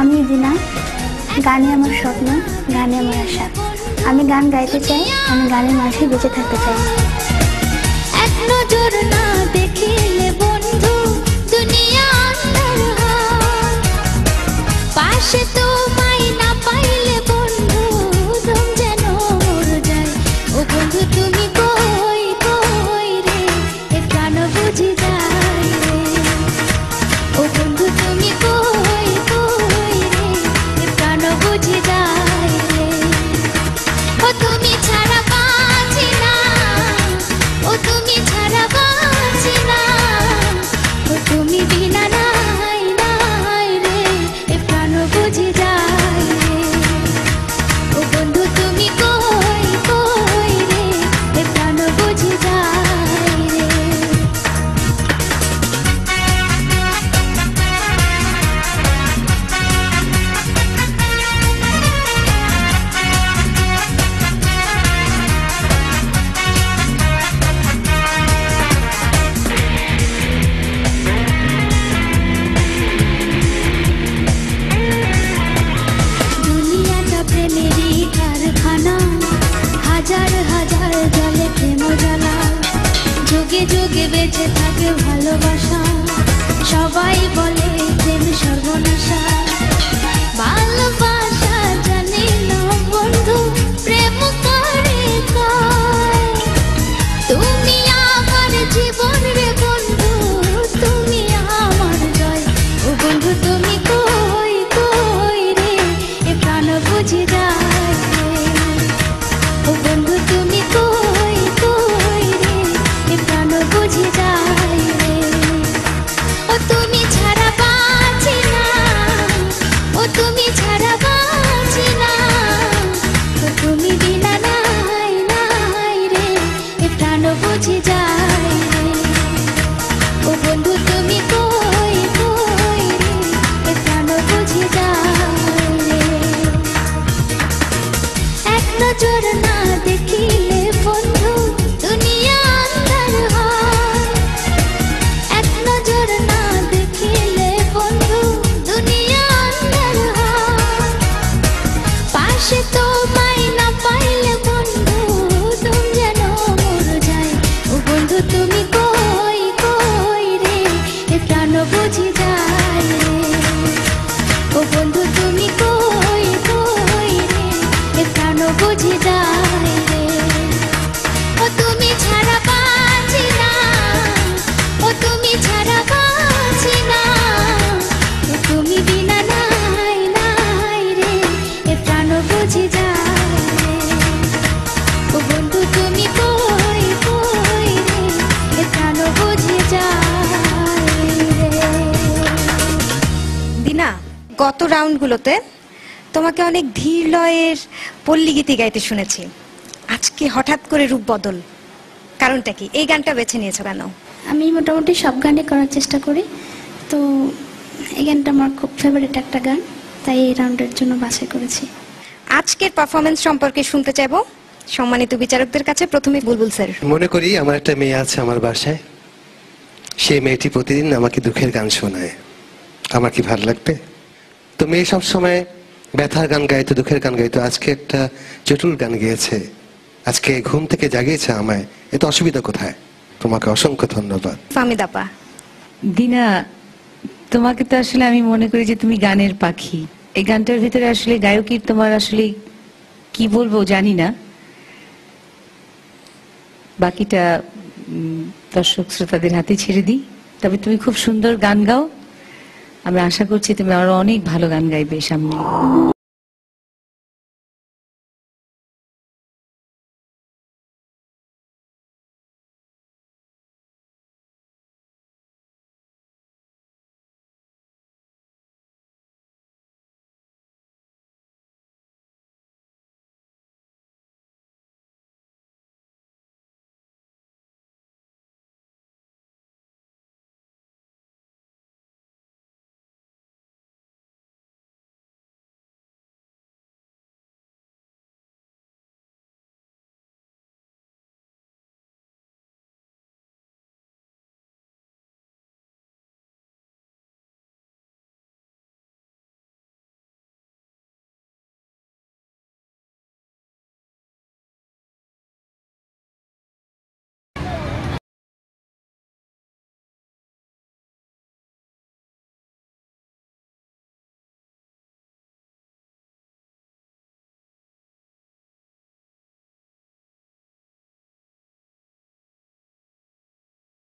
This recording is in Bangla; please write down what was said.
আমি দিনা, গানে আমার স্বপ্ন, গানে আমার আশা। আমি গান গাইতে চাই, আমি গানের মাঝে বেঁচে থাকতে চাই। এক নজর না দেখিলে বন্ধু দুনিয়া আন্ধার হয়, পাশে তোমায় না পাইলে বন্ধু দম যেন মরে যায়। ও বন্ধু তুমি কই কই রে, এ প্রাণ বুঝি যায় রে। ও বন্ধু তুমি কই কই রে, এ প্রাণ বুঝি যায় রে। ও তুমি ছাড়া বাঁচি না, ও তুমি ছাড়া বাঁচি না, ও তুমি বিনা নাই নাই রে, এ প্রাণ বুঝি যায় রে। ও বন্ধু তুমি কই কই রে, এ প্রাণ বুঝি যায় রে। দুনিয়াটা প্রেমেরই কারখানা, হাজার হাজার জলে প্রেম জ্বালা, যুগে যুগে বেঁচে থাকে ভালোবাসা। সবাই বলে প্রেম সর্বনাশা, ভালোবাসা জানি না বন্ধু প্রেম করে কয়। তুমি আমার জীবন রে বন্ধু, তুমি আমার জয়। ও বন্ধু তুমি কই কই রে, এ প্রাণ বুঝি যায় রে। ও বন্ধু তুমি কই কই রে, এ প্রাণ বুঝি যায় রে। ও তুমি ছাড়া বাঁচি না, ও তুমি ছাড়া বাঁচি না, ও তুমি বিনা নাই নাই রে, এ প্রাণ বুঝি যায় রে। ও বন্ধু তুমি কই কই রে, এ প্রাণ বুঝি যায় রে। এক নজর না দেখিলে বন্ধু দুনিয়া আন্ধার হয়, এক নজর না দেখিলে বন্ধু দুনিয়া আন্ধার হয়, পাশে তোমায় না পাইলে বন্ধু দম যেন মরে যায়। ও বন্ধু তুমি কই কই রে, এ প্রাণ বুঝি যায় রে। ও বন্ধু তুমি কই কই রে, এ প্রাণ বুঝি যায় রে। ও তুমি ছাড়া বাঁচি না, ও তুমি ছাড়া বাঁচি না, ও তুমি বিনা নাই নাই রে, এ প্রাণ বুঝি যায় রে। ও বন্ধু তুমি কই কই রে, এ প্রাণ বুঝি যায় রে। দিনা, গত রাউন্ডগুলোতে তোমাকে অনেক ধীর লয়ের পল্লী গীতি গাইতে শুনেছি, আজকে হঠাৎ করে রূপ বদল, কারণটা কি? এই গানটা বেছে নিয়েছো কেন? আমি মোটামুটি সব গানই করার চেষ্টা করি, তো এই গানটা আমার খুব ফেভারিট একটা গান, তাই এই রাউন্ডের জন্য বাছাই করেছি। আজকের পারফরমেন্স সম্পর্কে শুনতে চাইবো সম্মানিত বিচারকদের কাছে। প্রথমে বুলবুল স্যার। মনে করি আমার একটা মেয়ে আছে আমার বাসায়, সেই মেয়েটি প্রতিদিন আমাকে দুঃখের গান শোনায়, আমার কি ভালো লাগবে? তো মেয়ে সব সময় ব্যথার গান গাইতো, দুঃখের গান গাইতো, আজকে একটা জটিল গান গেয়েছে, আজকে ঘুম থেকে জাগিয়েছে আমায়, এতে অসুবিধা কোথায়? তোমাকে অসংখ্য ধন্যবাদ। ফাহমিদা আপা। দিনা, তোমাকে তো আসলে আমি মনে করি যে তুমি গানের পাখি। এই গানটার ভিতরে আসলে গায়কীর তোমার আসলে কি বলবো জানি না, বাকিটা দর্শক শ্রোতাদের হাতে ছেড়ে দিই। তবে তুমি খুব সুন্দর গান গাও, আমি আশা করছি তুমি আরো অনেক ভালো গান গাইবে সামনে।